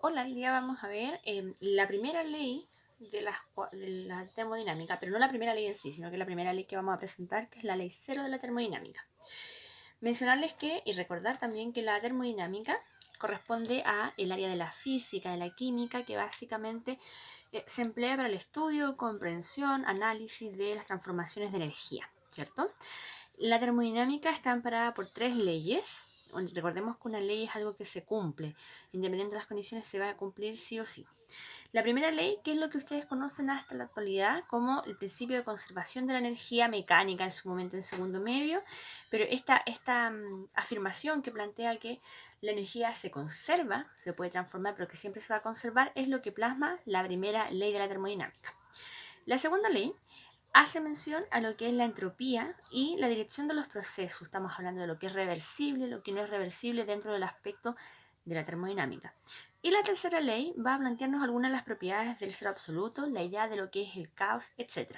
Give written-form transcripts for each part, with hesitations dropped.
Hola, hoy día vamos a ver la primera ley de la termodinámica, pero no la primera ley en sí, sino que la primera ley que vamos a presentar, que es la ley cero de la termodinámica. Mencionarles que, y recordar también que la termodinámica corresponde a el área de la física, de la química, que básicamente se emplea para el estudio, comprensión, análisis de las transformaciones de energía, ¿cierto? La termodinámica está amparada por tres leyes. Recordemos que una ley es algo que se cumple, independientemente de las condiciones, se va a cumplir sí o sí. La primera ley, que es lo que ustedes conocen hasta la actualidad como el principio de conservación de la energía mecánica en su momento en segundo medio, pero esta afirmación que plantea que la energía se conserva, se puede transformar, pero que siempre se va a conservar, es lo que plasma la primera ley de la termodinámica. La segunda ley hace mención a lo que es la entropía y la dirección de los procesos. Estamos hablando de lo que es reversible, lo que no es reversible dentro del aspecto de la termodinámica. Y la tercera ley va a plantearnos algunas de las propiedades del cero absoluto, la idea de lo que es el caos, etc.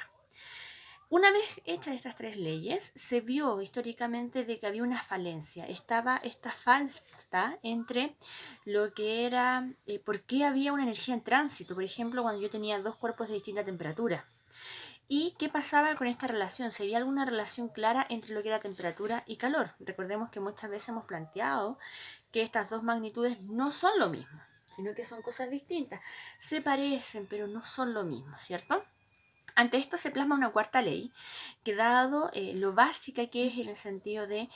Una vez hechas estas tres leyes, se vio históricamente de que había una falencia. Estaba esta falta entre lo que era, por qué había una energía en tránsito. Por ejemplo, cuando yo tenía dos cuerpos de distinta temperatura. ¿Y qué pasaba con esta relación? ¿Se había alguna relación clara entre lo que era temperatura y calor? Recordemos que muchas veces hemos planteado que estas dos magnitudes no son lo mismo, sino que son cosas distintas. Se parecen, pero no son lo mismo, ¿cierto? Ante esto se plasma una cuarta ley, que dado lo básica que es en el sentido de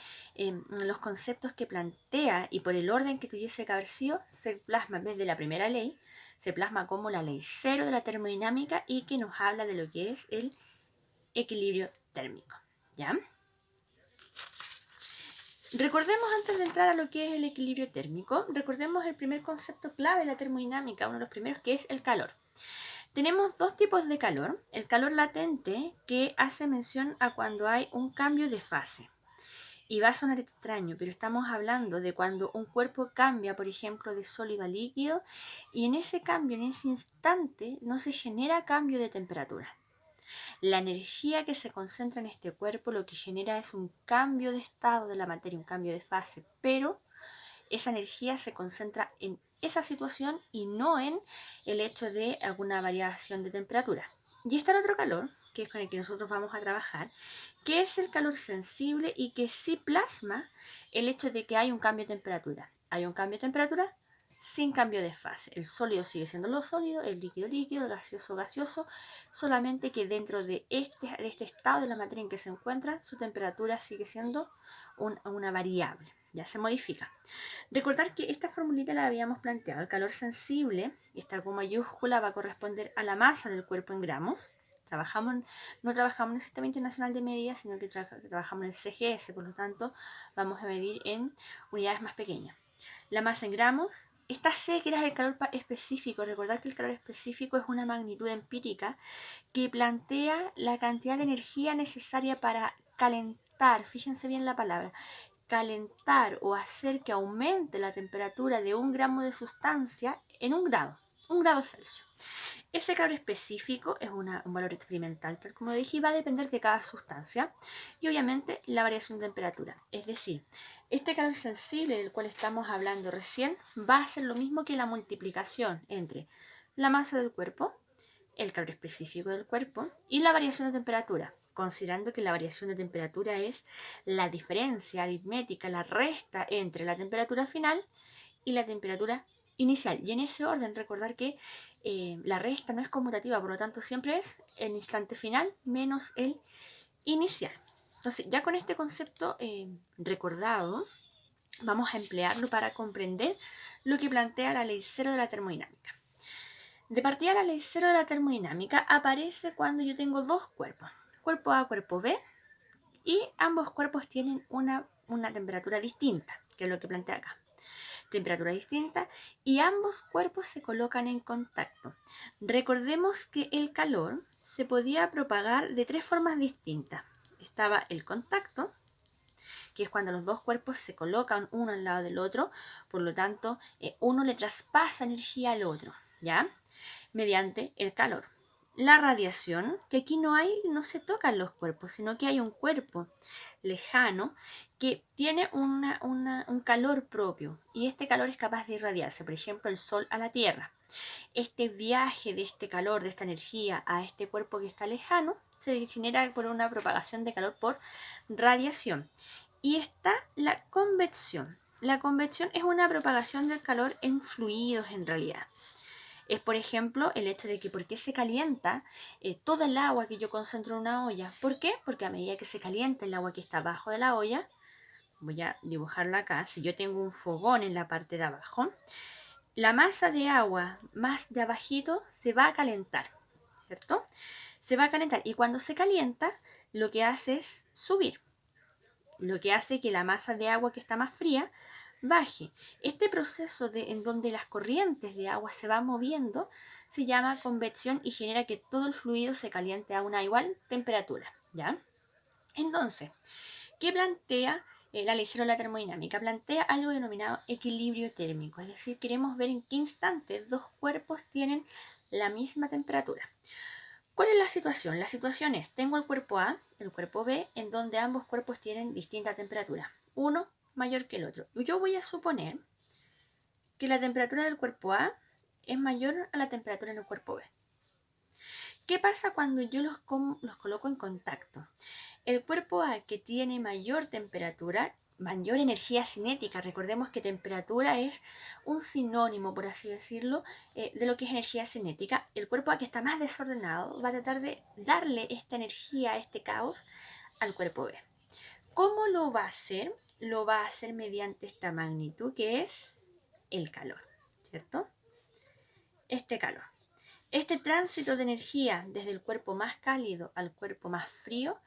los conceptos que plantea y por el orden que tuviese que haber sido, se plasma en vez de la primera ley, se plasma como la ley cero de la termodinámica y que nos habla de lo que es el equilibrio térmico. ¿Ya? Recordemos antes de entrar a lo que es el equilibrio térmico, recordemos el primer concepto clave de la termodinámica, uno de los primeros, que es el calor. Tenemos dos tipos de calor. El calor latente, que hace mención a cuando hay un cambio de fase. Y va a sonar extraño, pero estamos hablando de cuando un cuerpo cambia, por ejemplo, de sólido a líquido, y en ese cambio, en ese instante, no se genera cambio de temperatura. La energía que se concentra en este cuerpo lo que genera es un cambio de estado de la materia, un cambio de fase, pero esa energía se concentra en esa situación y no en el hecho de alguna variación de temperatura. Y está el otro calor, que es con el que nosotros vamos a trabajar, que es el calor sensible y que sí plasma el hecho de que hay un cambio de temperatura. Hay un cambio de temperatura sin cambio de fase. El sólido sigue siendo lo sólido, el líquido líquido, el gaseoso gaseoso, solamente que dentro de este estado de la materia en que se encuentra, su temperatura sigue siendo una variable, ya se modifica. Recordar que esta formulita la habíamos planteado. El calor sensible, esta con mayúscula, va a corresponder a la masa del cuerpo en gramos. No trabajamos en el Sistema Internacional de Medidas, sino que trabajamos en el CGS, por lo tanto vamos a medir en unidades más pequeñas. La masa en gramos. Esta C, que era el calor específico. Recordar que el calor específico es una magnitud empírica que plantea la cantidad de energía necesaria para calentar, fíjense bien la palabra, calentar o hacer que aumente la temperatura de 1 gramo de sustancia en 1 grado Celsius. Ese calor específico es un valor experimental, pero como dije, va a depender de cada sustancia y obviamente la variación de temperatura. Es decir, este calor sensible del cual estamos hablando recién va a ser lo mismo que la multiplicación entre la masa del cuerpo, el calor específico del cuerpo y la variación de temperatura, considerando que la variación de temperatura es la diferencia aritmética, la resta entre la temperatura final y la temperatura inicial. Y en ese orden, recordar que la resta no es conmutativa, por lo tanto siempre es el instante final menos el inicial. Entonces, ya con este concepto recordado, vamos a emplearlo para comprender lo que plantea la ley cero de la termodinámica. De partida, la ley cero de la termodinámica aparece cuando yo tengo dos cuerpos, cuerpo A, cuerpo B, y ambos cuerpos tienen una temperatura distinta, que es lo que plantea acá. Temperatura distinta, y ambos cuerpos se colocan en contacto. Recordemos que el calor se podía propagar de tres formas distintas. Estaba el contacto, que es cuando los dos cuerpos se colocan uno al lado del otro, por lo tanto, uno le traspasa energía al otro, ¿ya? Mediante el calor. la radiación, que aquí no se tocan los cuerpos, sino que hay un cuerpo lejano que tiene un calor propio y este calor es capaz de irradiarse, por ejemplo, el Sol a la Tierra. Este viaje de este calor, de esta energía a este cuerpo que está lejano, se genera por una propagación de calor por radiación. Y está la convección. La convección es una propagación del calor en fluidos en realidad. Es, por ejemplo, el hecho de que por qué se calienta toda el agua que yo concentro en una olla. ¿Por qué? Porque a medida que se calienta el agua que está abajo de la olla, voy a dibujarla acá, si yo tengo un fogón en la parte de abajo, la masa de agua más de abajito se va a calentar, ¿cierto? Se va a calentar y cuando se calienta lo que hace es subir, lo que hace que la masa de agua que está más fría baje. Este proceso en donde las corrientes de agua se van moviendo se llama convección y genera que todo el fluido se caliente a una igual temperatura, ¿ya? Entonces, ¿qué plantea la ley cero de la termodinámica? Plantea algo denominado equilibrio térmico, es decir, queremos ver en qué instante dos cuerpos tienen la misma temperatura. ¿Cuál es la situación? La situación es, tengo el cuerpo A, el cuerpo B, en donde ambos cuerpos tienen distinta temperatura, uno mayor que el otro. Yo voy a suponer que la temperatura del cuerpo A es mayor a la temperatura en el cuerpo B. ¿Qué pasa cuando yo los coloco en contacto? El cuerpo A, que tiene mayor temperatura, mayor energía cinética, recordemos que temperatura es un sinónimo, por así decirlo, de lo que es energía cinética. El cuerpo A, que está más desordenado, va a tratar de darle esta energía, este caos, al cuerpo B. ¿Cómo lo va a hacer? Lo va a hacer mediante esta magnitud que es el calor, ¿cierto? Este calor. Este tránsito de energía desde el cuerpo más cálido al cuerpo más frío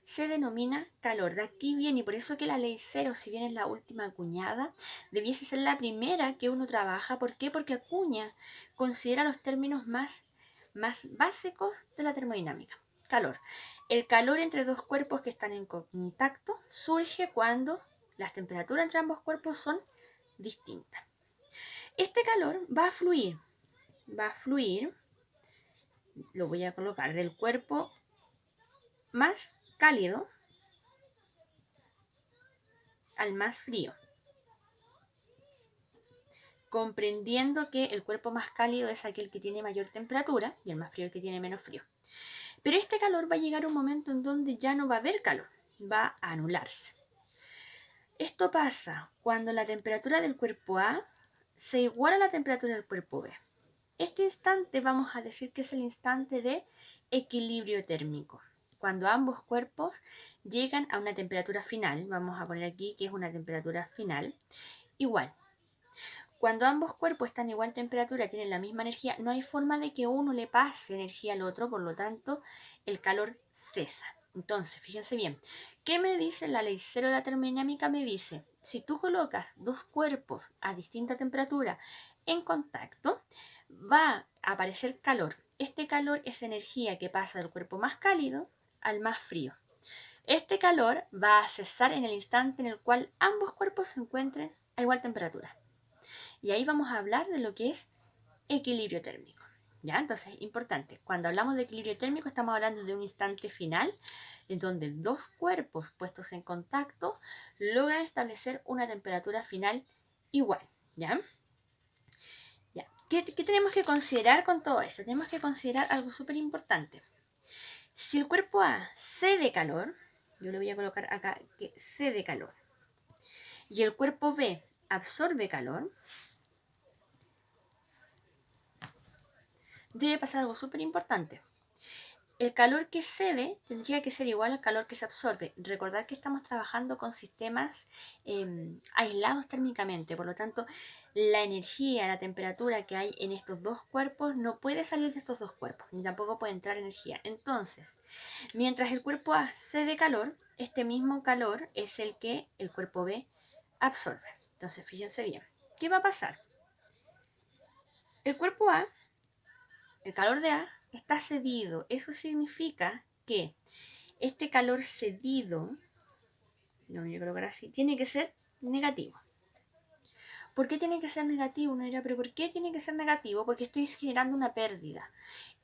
se denomina calor. De aquí viene, y por eso que la ley cero, si bien es la última acuñada, debiese ser la primera que uno trabaja. ¿Por qué? Porque acuña, considera los términos más básicos de la termodinámica. Calor. El calor entre dos cuerpos que están en contacto surge cuando las temperaturas entre ambos cuerpos son distintas. Este calor va a fluir, lo voy a colocar del cuerpo más cálido al más frío, comprendiendo que el cuerpo más cálido es aquel que tiene mayor temperatura y el más frío el que tiene menos frío. Pero este calor va a llegar a un momento en donde ya no va a haber calor, va a anularse. Esto pasa cuando la temperatura del cuerpo A se iguala a la temperatura del cuerpo B. Este instante vamos a decir que es el instante de equilibrio térmico. Cuando ambos cuerpos llegan a una temperatura final, vamos a poner aquí que es una temperatura final, igual. Cuando ambos cuerpos están a igual temperatura, tienen la misma energía, no hay forma de que uno le pase energía al otro, por lo tanto, el calor cesa. Entonces, fíjense bien, ¿qué me dice la ley cero de la termodinámica? Me dice, si tú colocas dos cuerpos a distinta temperatura en contacto, va a aparecer calor. Este calor es energía que pasa del cuerpo más cálido al más frío. Este calor va a cesar en el instante en el cual ambos cuerpos se encuentren a igual temperatura. Y ahí vamos a hablar de lo que es equilibrio térmico. ¿Ya? Entonces, importante, cuando hablamos de equilibrio térmico estamos hablando de un instante final en donde dos cuerpos puestos en contacto logran establecer una temperatura final igual. ¿Ya? ¿Ya? ¿Qué tenemos que considerar con todo esto? Tenemos que considerar algo súper importante. Si el cuerpo A cede calor, yo le voy a colocar acá que cede calor, y el cuerpo B absorbe calor, debe pasar algo súper importante. El calor que cede tendría que ser igual al calor que se absorbe. Recordar que estamos trabajando con sistemas aislados térmicamente, por lo tanto, la energía, la temperatura que hay en estos dos cuerpos no puede salir de estos dos cuerpos, ni tampoco puede entrar energía. Entonces, mientras el cuerpo A cede calor, este mismo calor es el que el cuerpo B absorbe. Entonces, fíjense bien, ¿qué va a pasar? El cuerpo A, el calor de A, está cedido. Eso significa que este calor cedido, no, yo creo que ahora sí, tiene que ser negativo. ¿Por qué tiene que ser negativo? Uno dirá, pero ¿por qué tiene que ser negativo? Porque estoy generando una pérdida.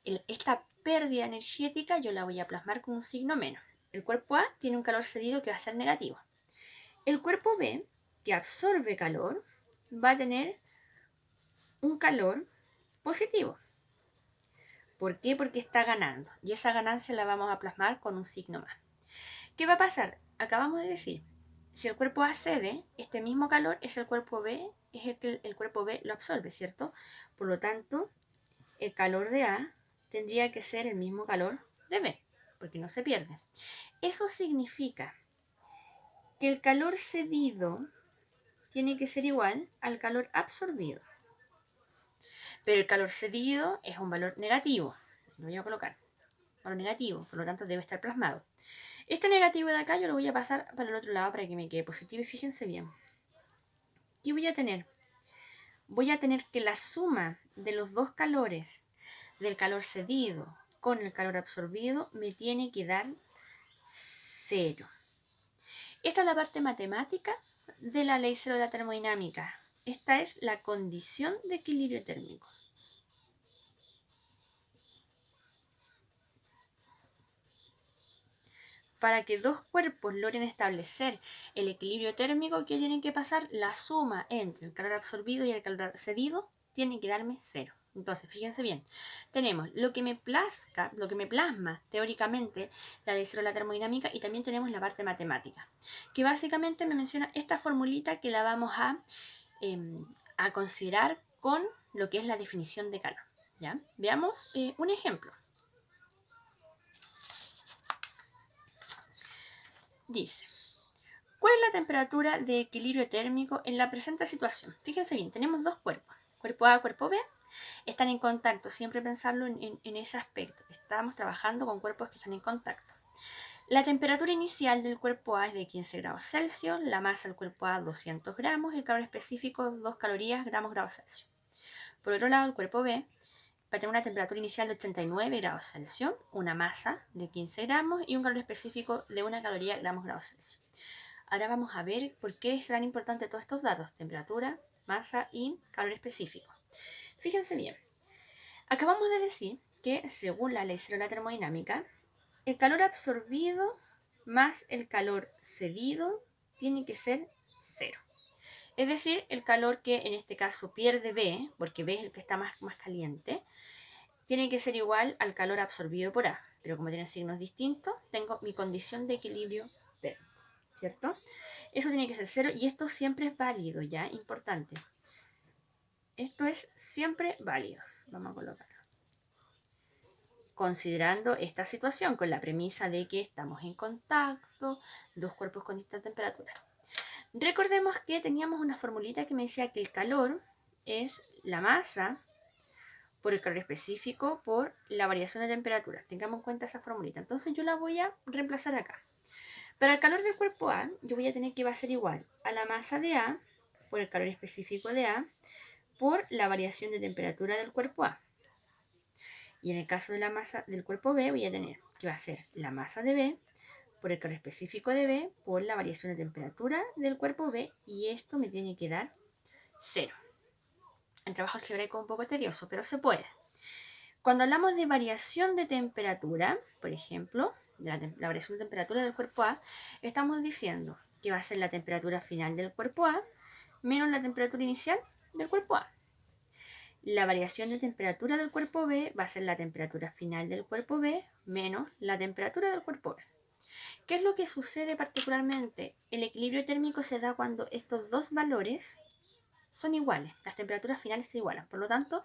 Esta pérdida energética yo la voy a plasmar con un signo menos. El cuerpo A tiene un calor cedido que va a ser negativo. El cuerpo B, que absorbe calor, va a tener un calor positivo. ¿Por qué? Porque está ganando. Y esa ganancia la vamos a plasmar con un signo más. ¿Qué va a pasar? Acabamos de decir, si el cuerpo A cede, este mismo calor es el cuerpo B, es el que el cuerpo B lo absorbe, ¿cierto? Por lo tanto, el calor de A tendría que ser el mismo calor de B, porque no se pierde. Eso significa que el calor cedido tiene que ser igual al calor absorbido. Pero el calor cedido es un valor negativo. Lo voy a colocar. Valor negativo, por lo tanto debe estar plasmado. Este negativo de acá yo lo voy a pasar para el otro lado para que me quede positivo y fíjense bien. ¿Qué voy a tener? Voy a tener que la suma de los dos calores, del calor cedido con el calor absorbido, me tiene que dar 0. Esta es la parte matemática de la ley 0 de la termodinámica. Esta es la condición de equilibrio térmico. Para que dos cuerpos logren establecer el equilibrio térmico, ¿qué tienen que pasar? La suma entre el calor absorbido y el calor cedido tiene que darme 0. Entonces, fíjense bien, tenemos lo que me plasma teóricamente la ley 0 de la termodinámica y también tenemos la parte matemática, que básicamente me menciona esta formulita que la vamos a considerar con lo que es la definición de calor. ¿Ya? Veamos un ejemplo. Dice, ¿cuál es la temperatura de equilibrio térmico en la presente situación? Fíjense bien, tenemos dos cuerpos, cuerpo A, cuerpo B, están en contacto, siempre pensarlo en ese aspecto. Estamos trabajando con cuerpos que están en contacto. La temperatura inicial del cuerpo A es de 15 grados Celsius, la masa del cuerpo A 200 gramos, el calor específico 2 calorías gramos grados Celsius. Por otro lado, el cuerpo B va a tener una temperatura inicial de 89 grados Celsius, una masa de 15 gramos y un calor específico de 1 caloría gramos grados Celsius. Ahora vamos a ver por qué serán importantes todos estos datos, temperatura, masa y calor específico. Fíjense bien, acabamos de decir que según la ley 0 de la termodinámica, el calor absorbido más el calor cedido tiene que ser 0. Es decir, el calor que en este caso pierde B, porque B es el que está más caliente, tiene que ser igual al calor absorbido por A. Pero como tienen signos distintos, tengo mi condición de equilibrio térmico, ¿cierto? Eso tiene que ser 0 y esto siempre es válido, ¿ya? Importante. Esto es siempre válido. Vamos a colocarlo. Considerando esta situación con la premisa de que estamos en contacto, dos cuerpos con distinta temperatura. Recordemos que teníamos una formulita que me decía que el calor es la masa por el calor específico por la variación de temperatura. Tengamos en cuenta esa formulita. Entonces yo la voy a reemplazar acá. Para el calor del cuerpo A, yo voy a tener que va a ser igual a la masa de A por el calor específico de A por la variación de temperatura del cuerpo A. Y en el caso de la masa del cuerpo B, voy a tener que va a ser la masa de B por el calor específico de B por la variación de temperatura del cuerpo B, y esto me tiene que dar 0. El trabajo algebraico es un poco tedioso, pero se puede. Cuando hablamos de variación de temperatura, por ejemplo, de la variación de temperatura del cuerpo A, estamos diciendo que va a ser la temperatura final del cuerpo A menos la temperatura inicial del cuerpo A. La variación de temperatura del cuerpo B va a ser la temperatura final del cuerpo B menos la temperatura del cuerpo B. ¿Qué es lo que sucede particularmente? El equilibrio térmico se da cuando estos dos valores son iguales, las temperaturas finales se igualan. Por lo tanto,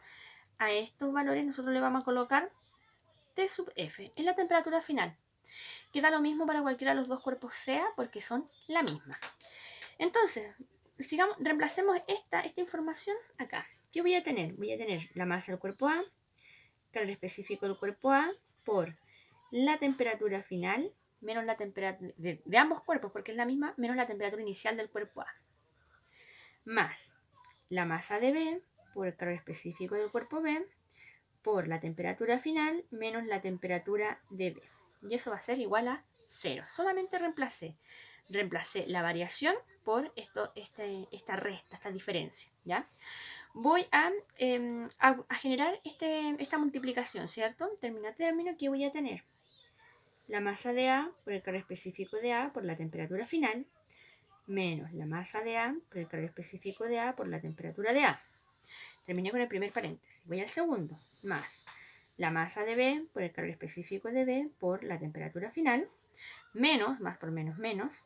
a estos valores nosotros le vamos a colocar T sub F, es la temperatura final. Queda lo mismo para cualquiera de los dos cuerpos sea porque son la misma. Entonces, reemplacemos esta información acá. ¿Qué voy a tener? Voy a tener la masa del cuerpo A, calor específico del cuerpo A, por la temperatura final menos la temperatura de ambos cuerpos, porque es la misma, menos la temperatura inicial del cuerpo A, más la masa de B por el calor específico del cuerpo B por la temperatura final menos la temperatura de B. Y eso va a ser igual a 0. Solamente reemplacé la variación por esta resta, esta diferencia, ¿ya? Voy a generar esta multiplicación, ¿cierto? Término a término, ¿qué voy a tener? La masa de A por el calor específico de A por la temperatura final, menos la masa de A por el calor específico de A por la temperatura de A. Terminé con el primer paréntesis. Voy al segundo, más la masa de B por el calor específico de B por la temperatura final, menos, más por menos, menos,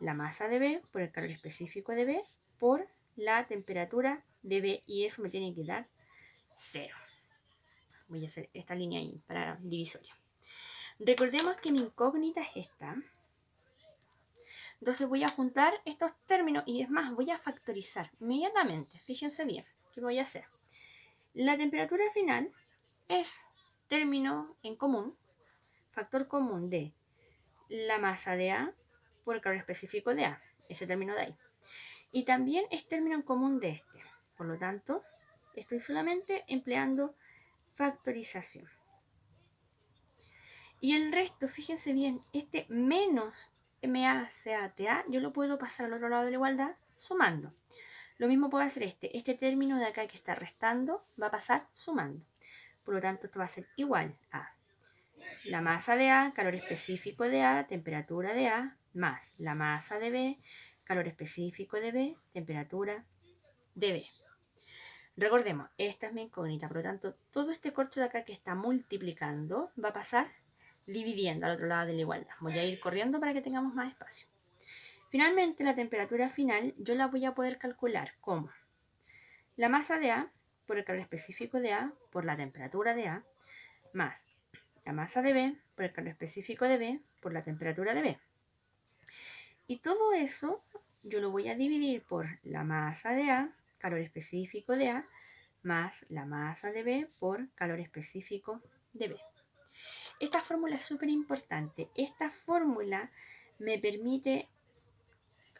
la masa de B por el calor específico de B por la temperatura de B, y eso me tiene que dar 0. Voy a hacer esta línea ahí para divisoria. Recordemos que mi incógnita es esta. Entonces voy a juntar estos términos y es más, voy a factorizar inmediatamente. Fíjense bien, ¿qué voy a hacer? La temperatura final es término en común, factor común de la masa de A por el calor específico de A, ese término de ahí. Y también es término en común de este. Por lo tanto, estoy solamente empleando factorización. Y el resto, fíjense bien, este menos MACATA, yo lo puedo pasar al otro lado de la igualdad sumando. Lo mismo puedo hacer este término de acá que está restando va a pasar sumando. Por lo tanto, esto va a ser igual a la masa de A, calor específico de A, temperatura de A, más la masa de B, calor específico de B, temperatura de B. Recordemos, esta es mi incógnita, por lo tanto, todo este corcho de acá que está multiplicando va a pasar dividiendo al otro lado de la igualdad. Voy a ir corriendo para que tengamos más espacio. Finalmente, la temperatura final yo la voy a poder calcular como la masa de A por el calor específico de A por la temperatura de A, más la masa de B por el calor específico de B por la temperatura de B. Y todo eso yo lo voy a dividir por la masa de A, calor específico de A, más la masa de B por calor específico de B. Esta fórmula es súper importante. Esta fórmula me permite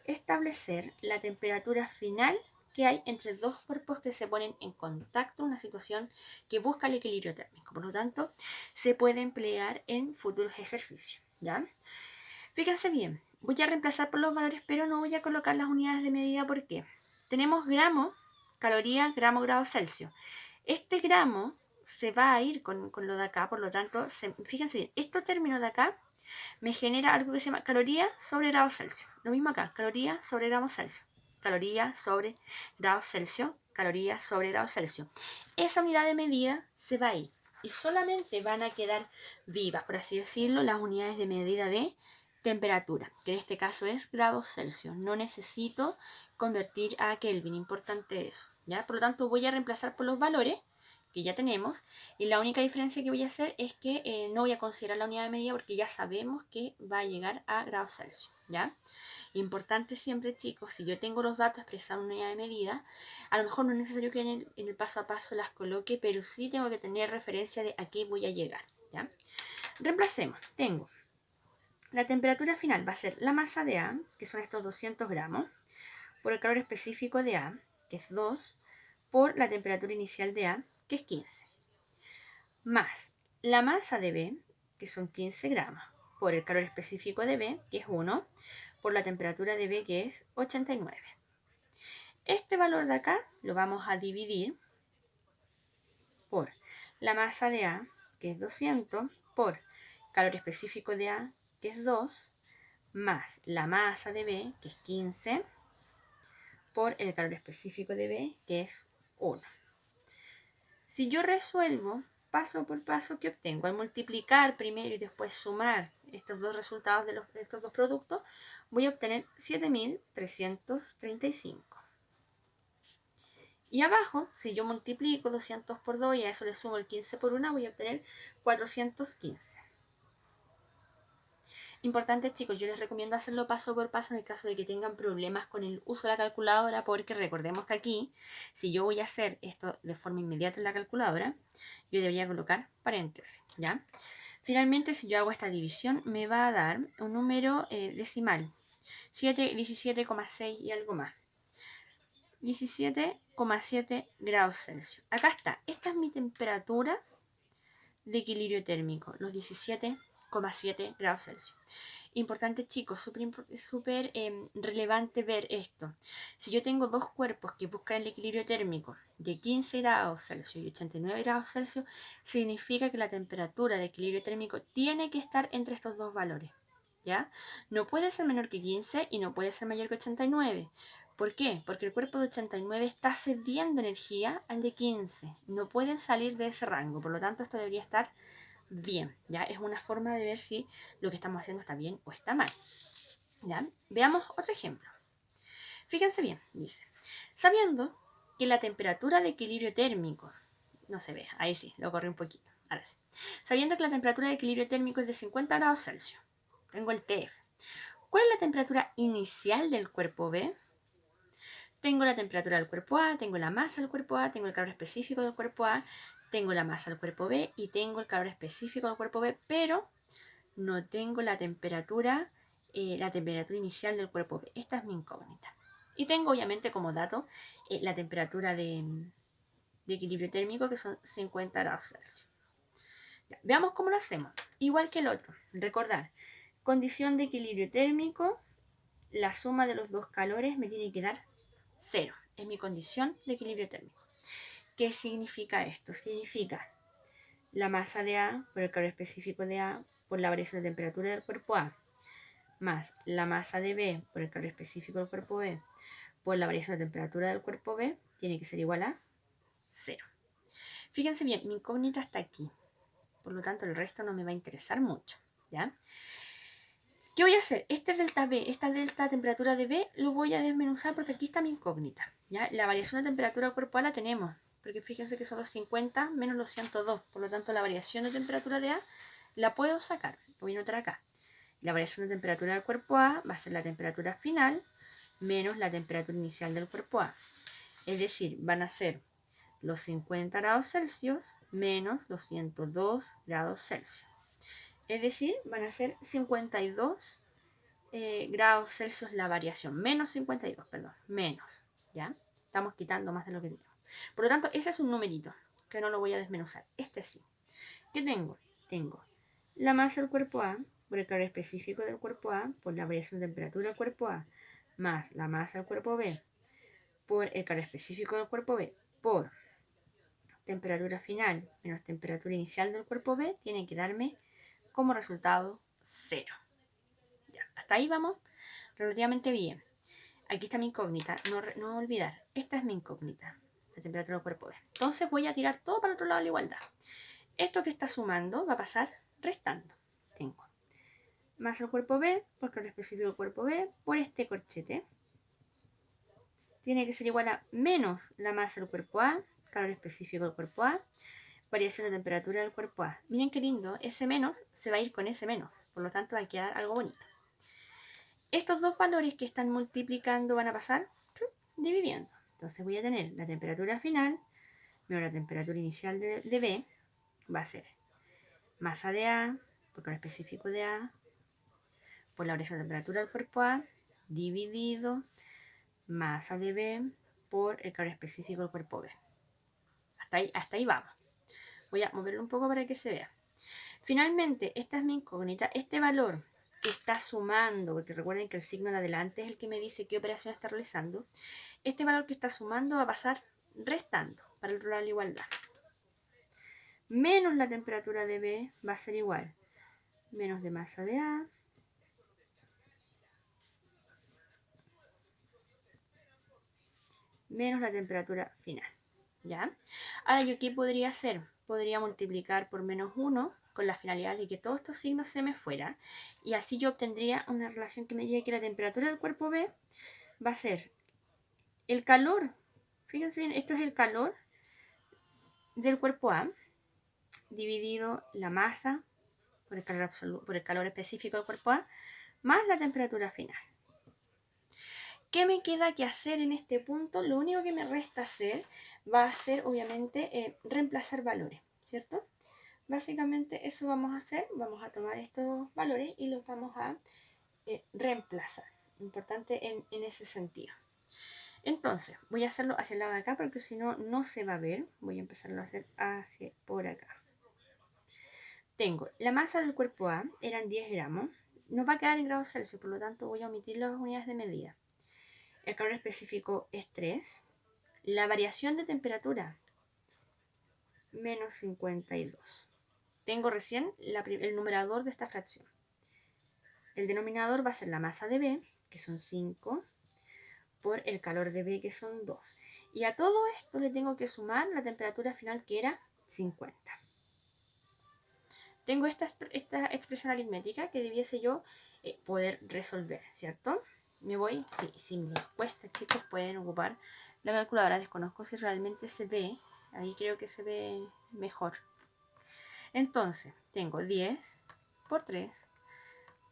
establecer la temperatura final que hay entre dos cuerpos que se ponen en contacto en una situación que busca el equilibrio térmico. Por lo tanto, se puede emplear en futuros ejercicios, ¿ya? Fíjense bien, voy a reemplazar por los valores, pero no voy a colocar las unidades de medida porque tenemos gramo, caloría, gramo, grado Celsius. Este gramo se va a ir con lo de acá, por lo tanto, fíjense bien, este término de acá me genera algo que se llama caloría sobre grado Celsius. Lo mismo acá, caloría sobre grado Celsius. Caloría sobre grado Celsius, caloría sobre grado Celsius. Esa unidad de medida se va a ir y solamente van a quedar vivas, por así decirlo, las unidades de medida de temperatura, que en este caso es grados Celsius. No necesito convertir a Kelvin, importante eso, ¿ya? Por lo tanto, voy a reemplazar por los valores que ya tenemos, y la única diferencia que voy a hacer es que no voy a considerar la unidad de medida porque ya sabemos que va a llegar a grados Celsius, ¿ya? Importante siempre, chicos, si yo tengo los datos expresados en unidad de medida, a lo mejor no es necesario que en el paso a paso las coloque, pero sí tengo que tener referencia de a qué voy a llegar, ¿ya? Reemplacemos. Tengo la temperatura final va a ser la masa de A, que son estos 200 gramos, por el calor específico de A, que es 2, por la temperatura inicial de A, que es 15, más la masa de B, que son 15 gramos, por el calor específico de B, que es 1, por la temperatura de B, que es 89. Este valor de acá lo vamos a dividir por la masa de A, que es 200, por calor específico de A, que es 2, más la masa de B, que es 15, por el calor específico de B, que es 1. Si yo resuelvo paso por paso, ¿qué obtengo? Al multiplicar primero y después sumar estos dos resultados de estos dos productos, voy a obtener 7.335. Y abajo, si yo multiplico 200 por 2 y a eso le sumo el 15 por 1, voy a obtener 415. Importante, chicos, yo les recomiendo hacerlo paso por paso en el caso de que tengan problemas con el uso de la calculadora, porque recordemos que aquí, si yo voy a hacer esto de forma inmediata en la calculadora, yo debería colocar paréntesis, ¿ya? Finalmente, si yo hago esta división, me va a dar un número decimal, 17,6 y algo más. 17,7 grados Celsius. Acá está, esta es mi temperatura de equilibrio térmico, los 17,6. 2,7 grados Celsius. Importante, chicos, súper relevante ver esto. Si yo tengo dos cuerpos que buscan el equilibrio térmico de 15 grados Celsius y 89 grados Celsius, significa que la temperatura de equilibrio térmico tiene que estar entre estos dos valores, ¿ya? No puede ser menor que 15 y no puede ser mayor que 89. ¿Por qué? Porque el cuerpo de 89 está cediendo energía al de 15. No pueden salir de ese rango, por lo tanto esto debería estar bien, ¿ya? Es una forma de ver si lo que estamos haciendo está bien o está mal, ¿ya? Veamos otro ejemplo. Fíjense bien, dice, sabiendo que la temperatura de equilibrio térmico, no se ve, ahí sí, lo corrí un poquito, ahora sí. Sabiendo que la temperatura de equilibrio térmico es de 50 grados Celsius, tengo el TF. ¿Cuál es la temperatura inicial del cuerpo B? Tengo la temperatura del cuerpo A, tengo la masa del cuerpo A, tengo el calor específico del cuerpo A, tengo la masa del cuerpo B y tengo el calor específico del cuerpo B, pero no tengo la temperatura inicial del cuerpo B. Esta es mi incógnita. Y tengo obviamente como dato la temperatura de equilibrio térmico, que son 50 grados Celsius. Ya, veamos cómo lo hacemos. Igual que el otro. Recordar, condición de equilibrio térmico, la suma de los dos calores me tiene que dar 0. Es mi condición de equilibrio térmico. ¿Qué significa esto? Significa la masa de A por el calor específico de A por la variación de temperatura del cuerpo A, más la masa de B por el calor específico del cuerpo B por la variación de temperatura del cuerpo B, tiene que ser igual a 0. Fíjense bien, mi incógnita está aquí. Por lo tanto, el resto no me va a interesar mucho, ¿ya? ¿Qué voy a hacer? Este delta B, esta delta temperatura de B, lo voy a desmenuzar porque aquí está mi incógnita, ¿ya? La variación de temperatura del cuerpo A la tenemos, porque fíjense que son los 50 menos los 102. Por lo tanto, la variación de temperatura de A la puedo sacar. Lo voy a anotar acá. La variación de temperatura del cuerpo A va a ser la temperatura final menos la temperatura inicial del cuerpo A. Es decir, van a ser los 50 grados Celsius menos los 102 grados Celsius. Es decir, van a ser 52 grados Celsius la variación. Menos 52, perdón. Menos. ¿Ya? Estamos quitando más de lo que tenemos. Por lo tanto, ese es un numerito que no lo voy a desmenuzar. Este sí. ¿Qué tengo? Tengo la masa del cuerpo A por el calor específico del cuerpo A por la variación de temperatura del cuerpo A más la masa del cuerpo B por el calor específico del cuerpo B por temperatura final menos temperatura inicial del cuerpo B tiene que darme como resultado 0. Ya, hasta ahí vamos relativamente bien. Aquí está mi incógnita, no olvidar, esta es mi incógnita, la temperatura del cuerpo B. Entonces voy a tirar todo para el otro lado de la igualdad. Esto que está sumando va a pasar restando. Tengo masa del cuerpo B por calor específico del cuerpo B por este corchete. Tiene que ser igual a menos la masa del cuerpo A, calor específico del cuerpo A, variación de temperatura del cuerpo A. Miren qué lindo, ese menos se va a ir con ese menos, por lo tanto va a quedar algo bonito. Estos dos valores que están multiplicando van a pasar dividiendo. Entonces voy a tener la temperatura final menos la temperatura inicial de B, va a ser masa de A por calor específico de A por la variación de temperatura del cuerpo A dividido masa de B por el calor específico del cuerpo B. Hasta ahí vamos. Voy a moverlo un poco para que se vea. Finalmente, esta es mi incógnita. Este valor que está sumando, porque recuerden que el signo de adelante es el que me dice qué operación está realizando. Este valor que está sumando va a pasar restando para el otro lado de la igualdad. Menos la temperatura de B va a ser igual. Menos de masa de A. Menos la temperatura final. ¿Ya? Ahora, ¿yo qué podría hacer? Podría multiplicar por menos 1 con la finalidad de que todos estos signos se me fueran. Y así yo obtendría una relación que me diga que la temperatura del cuerpo B va a ser el calor. Fíjense bien, esto es el calor del cuerpo A dividido la masa por el calor específico del cuerpo A más la temperatura final. ¿Qué me queda que hacer en este punto? Lo único que me resta hacer va a ser, obviamente, reemplazar valores, ¿cierto? Básicamente eso vamos a hacer. Vamos a tomar estos valores y los vamos a reemplazar. Importante en ese sentido. Entonces, voy a hacerlo hacia el lado de acá porque si no, no se va a ver. Voy a empezarlo a hacer hacia por acá. Tengo la masa del cuerpo A, eran 10 gramos. Nos va a quedar en grados Celsius, por lo tanto voy a omitir las unidades de medida. El calor específico es 3. La variación de temperatura, menos 52. Tengo recién el numerador de esta fracción. El denominador va a ser la masa de B, que son 5, por el calor de B, que son 2. Y a todo esto le tengo que sumar la temperatura final, que era 50. Tengo esta expresión aritmética que debiese yo poder resolver, ¿cierto? Me voy, si me cuesta, chicos, pueden ocupar la calculadora. Desconozco si realmente se ve, ahí creo que se ve mejor. Entonces, tengo 10 por 3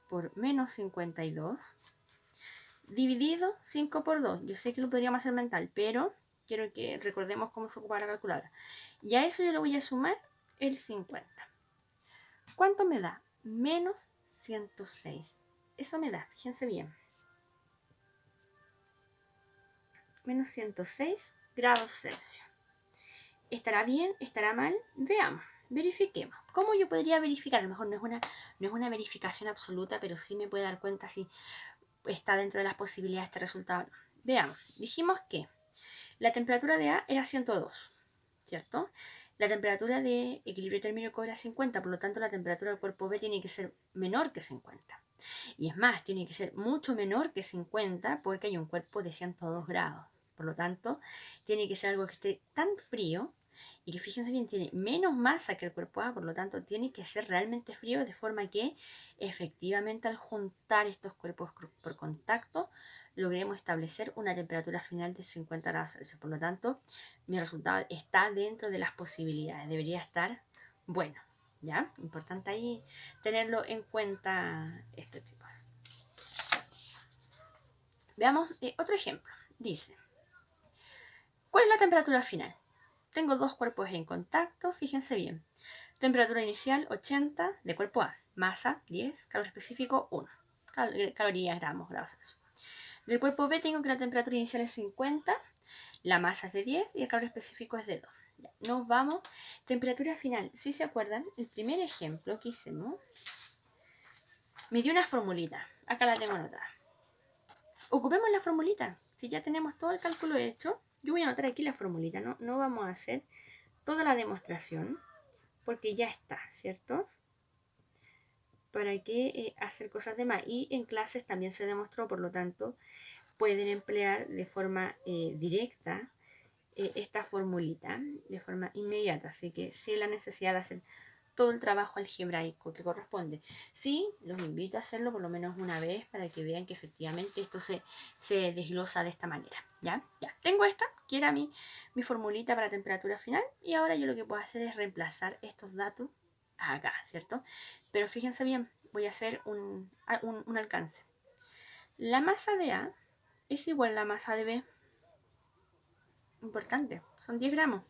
por menos 52 dividido 5 por 2. Yo sé que lo podríamos hacer mental, pero quiero que recordemos cómo se ocupa la calculadora. Y a eso yo le voy a sumar el 50. ¿Cuánto me da? Menos 106. Eso me da, fíjense bien, menos 106 grados Celsius. ¿Estará bien? ¿Estará mal? Veamos, verifiquemos. ¿Cómo yo podría verificar? A lo mejor no es una verificación absoluta, pero sí me puede dar cuenta si está dentro de las posibilidades este resultado. Veamos, dijimos que la temperatura de A era 102, ¿cierto? La temperatura de equilibrio térmico era 50, por lo tanto la temperatura del cuerpo B tiene que ser menor que 50. Y es más, tiene que ser mucho menor que 50 porque hay un cuerpo de 102 grados. Por lo tanto, tiene que ser algo que esté tan frío y que, fíjense bien, tiene menos masa que el cuerpo A, por lo tanto tiene que ser realmente frío, de forma que efectivamente al juntar estos cuerpos por contacto logremos establecer una temperatura final de 50 grados Celsius. Por lo tanto, mi resultado está dentro de las posibilidades, debería estar bueno, ¿ya? Importante ahí tenerlo en cuenta esto, chicos. Veamos otro ejemplo. Dice, ¿cuál es la temperatura final? Tengo dos cuerpos en contacto, fíjense bien. Temperatura inicial 80 de cuerpo A, masa 10, calor específico 1, calorías, gramos, grados Celsius. Del cuerpo B tengo que la temperatura inicial es 50, la masa es de 10 y el calor específico es de 2. Ya, nos vamos. Temperatura final. Si se acuerdan, el primer ejemplo que hicimos me dio una formulita. Acá la tengo anotada. Ocupemos la formulita. Si ya tenemos todo el cálculo hecho, yo voy a anotar aquí la formulita. No vamos a hacer toda la demostración porque ya está, ¿cierto? ¿Para qué hacer cosas de más? Y en clases también se demostró, por lo tanto, pueden emplear de forma directa esta formulita de forma inmediata. Así que sin la necesidad de hacer todo el trabajo algebraico que corresponde. Sí, los invito a hacerlo por lo menos una vez para que vean que efectivamente esto se desglosa de esta manera. ¿Ya? Tengo esta, que era mi formulita para temperatura final, y ahora yo lo que puedo hacer es reemplazar estos datos acá, ¿cierto? Pero fíjense bien, voy a hacer un alcance. La masa de A es igual a la masa de B. Importante, son 10 gramos.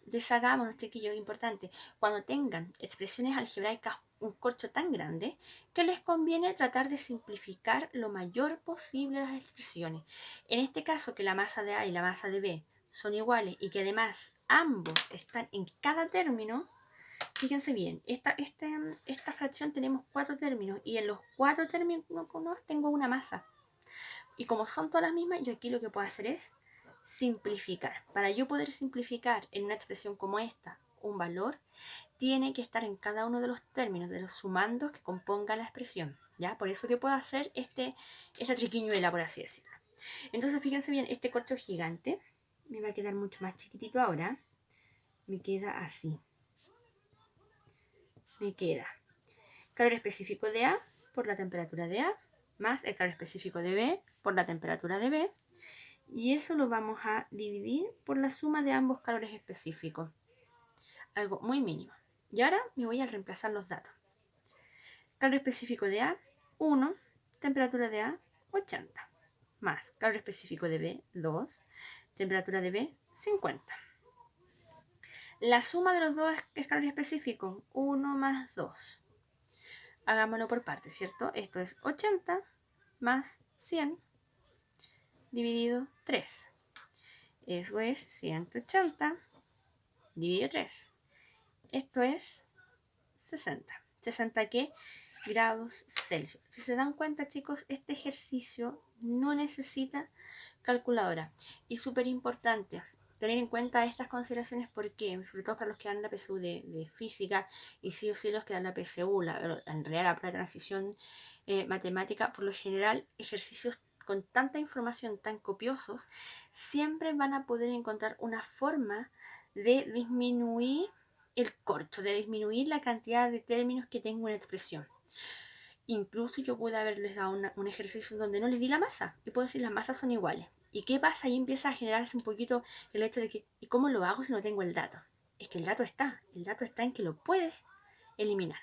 Deshagámonos, chiquillos, importante. Cuando tengan expresiones algebraicas un corcho tan grande, que les conviene tratar de simplificar lo mayor posible las expresiones. En este caso, que la masa de A y la masa de B son iguales y que además ambos están en cada término, fíjense bien, esta fracción tenemos 4 términos y en los 4 términos tengo una masa. Y como son todas las mismas, yo aquí lo que puedo hacer es simplificar. Para yo poder simplificar en una expresión como esta un valor, tiene que estar en cada uno de los términos, de los sumandos que compongan la expresión, ¿ya? Por eso que puedo hacer esta triquiñuela, por así decirlo. Entonces, fíjense bien, este corcho gigante me va a quedar mucho más chiquitito ahora. Me queda así. Me queda calor específico de A por la temperatura de A, más el calor específico de B por la temperatura de B, y eso lo vamos a dividir por la suma de ambos calores específicos. Algo muy mínimo. Y ahora me voy a reemplazar los datos. Calor específico de A, 1. Temperatura de A, 80. Más calor específico de B, 2. Temperatura de B, 50. La suma de los dos es calor específico, 1 más 2. Hagámoslo por partes, ¿cierto? Esto es 80 más 100 dividido 3. Eso es 180 dividido 3. Esto es 60. ¿60 qué? Grados Celsius. Si se dan cuenta, chicos, este ejercicio no necesita calculadora. Y súper importante tener en cuenta estas consideraciones porque, sobre todo para los que dan la PSU de física y sí o sí los que dan la PSU, en realidad la prueba de transición matemática, por lo general ejercicios con tanta información tan copiosos, siempre van a poder encontrar una forma de disminuir el corcho, de disminuir la cantidad de términos que tenga una expresión. Incluso yo puedo haberles dado un ejercicio donde no les di la masa y puedo decir las masas son iguales. ¿Y qué pasa? Ahí empieza a generarse un poquito el hecho de que ¿y cómo lo hago si no tengo el dato? Es que el dato está en que lo puedes eliminar,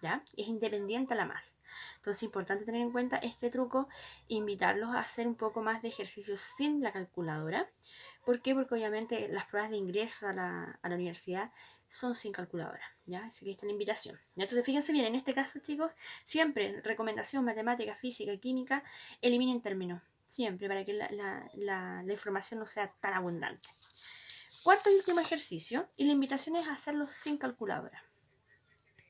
¿ya? Es independiente a la masa. Entonces es importante tener en cuenta este truco e invitarlos a hacer un poco más de ejercicios sin la calculadora. ¿Por qué? Porque obviamente las pruebas de ingreso a la universidad son sin calculadora, ¿ya? Así que esta es la invitación. Entonces fíjense bien, en este caso, chicos, siempre recomendación matemática, física, química, eliminen términos, siempre, para que la información no sea tan abundante. Cuarto y último ejercicio, y la invitación es hacerlo sin calculadora.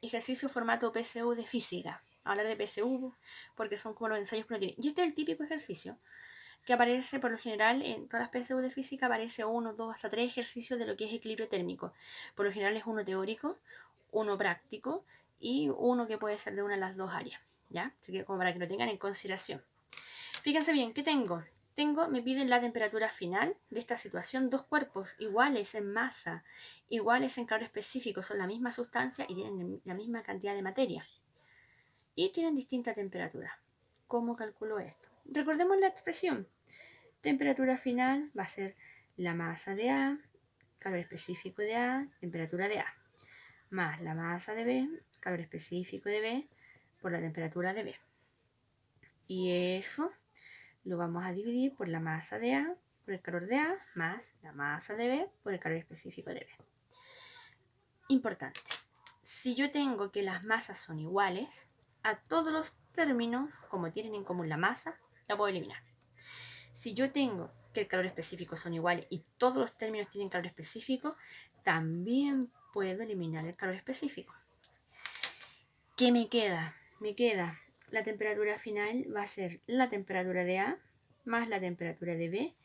Ejercicio formato PSU de física. Hablar de PSU porque son como los ensayos que uno tiene. Y este es el típico ejercicio que aparece por lo general en todas las PSU de física, aparece 1, 2, hasta 3 ejercicios de lo que es equilibrio térmico. Por lo general es uno teórico, uno práctico y uno que puede ser de una de las dos áreas, ¿ya? Así que como para que lo tengan en consideración. Fíjense bien, ¿qué tengo? Me piden la temperatura final de esta situación, dos cuerpos iguales en masa, iguales en calor específico, son la misma sustancia y tienen la misma cantidad de materia. Y tienen distinta temperatura. ¿Cómo calculo esto? Recordemos la expresión. Temperatura final va a ser la masa de A, calor específico de A, temperatura de A, más la masa de B, calor específico de B, por la temperatura de B. Y eso lo vamos a dividir por la masa de A, por el calor de A, más la masa de B, por el calor específico de B. Importante. Si yo tengo que las masas son iguales, a todos los términos, como tienen en común la masa, la puedo eliminar. Si yo tengo que el calor específico son iguales y todos los términos tienen calor específico, también puedo eliminar el calor específico. ¿Qué me queda? Me queda la temperatura final, va a ser la temperatura de A más la temperatura de B,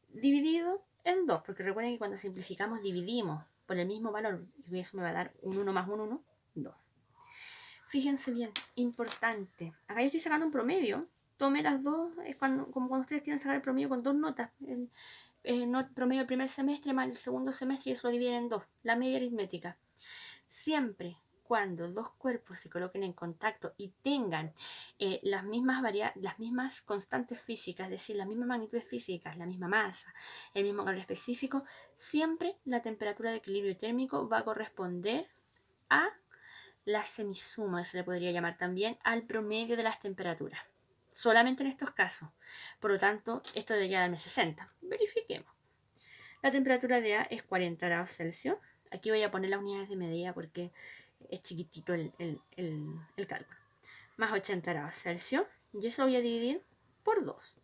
dividido en 2, porque recuerden que cuando simplificamos dividimos por el mismo valor, y eso me va a dar un 1 más un 1, 2. Fíjense bien, importante. Acá yo estoy sacando un promedio. Tome las dos, es como cuando ustedes quieren sacar el promedio con dos notas. Promedio del primer semestre más el segundo semestre y eso lo dividen en dos. La media aritmética. Siempre cuando dos cuerpos se coloquen en contacto y tengan las mismas constantes físicas, es decir, las mismas magnitudes físicas, la misma masa, el mismo calor específico, siempre la temperatura de equilibrio térmico va a corresponder a la semisuma, se le podría llamar también, al promedio de las temperaturas. Solamente en estos casos. Por lo tanto, esto debería darme 60. Verifiquemos. La temperatura de A es 40 grados Celsius. Aquí voy a poner las unidades de medida porque es chiquitito el cálculo. Más 80 grados Celsius. Y eso lo voy a dividir por 2.